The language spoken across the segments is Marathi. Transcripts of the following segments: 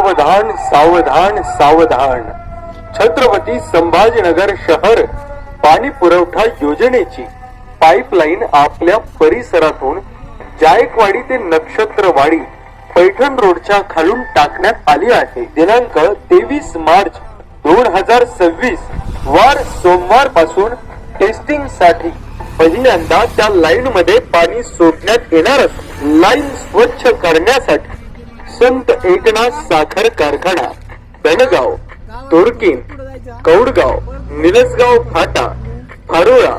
सावधान सावधान सावधान. छत्रपती संभाजीनगर शहर पाणी पुरवठा योजनेची पाईपलाईन आपल्या परिसरातून जायकवाडी ते नक्षत्रवाडी पैठण रोडच्या खालून टाकण्यात आली आहे. दिनांक 23 मार्च 2026 वार सोमवार पासून टेस्टिंग साठी पहिल्यांदा त्या लाईन मध्ये पाणी सोडण्यात येणार असून लाईन स्वच्छ करण्यासाठी संत एकनाथ साखर कारखाना, बेळगाव, तोरकीन, कौडगाव, निलसगाव फाटा, फारोळा,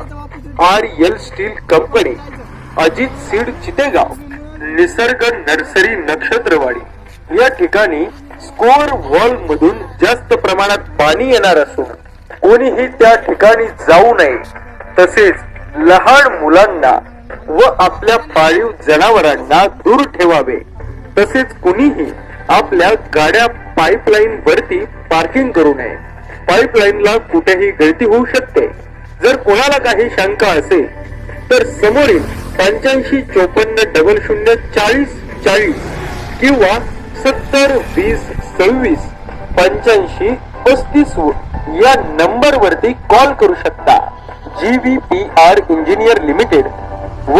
RL steel company, Ajit seed Chitegaon, निसर्ग नर्सरी नक्षत्रवाडी या ठिकाणी स्कोअर वॉल मधून जास्त प्रमाणात पाणी येणार असून कोणीही त्या ठिकाणी जाऊ नये. तसेच लहान मुलांना व आपल्या पाळीव जनावरांना दूर ठेवावे. तसेच कुणीही आपल्या गाड्या पाईपलाईन वरती पार्किंग करू नये. पाईपलाईनला कुठेही गळती होऊ शकते. जर कोणाला काही शंका असेल तर समोरील 8554004040 किंवा 7020268535 या नंबर वरती कॉल करू शकता. GVPR engineer limited,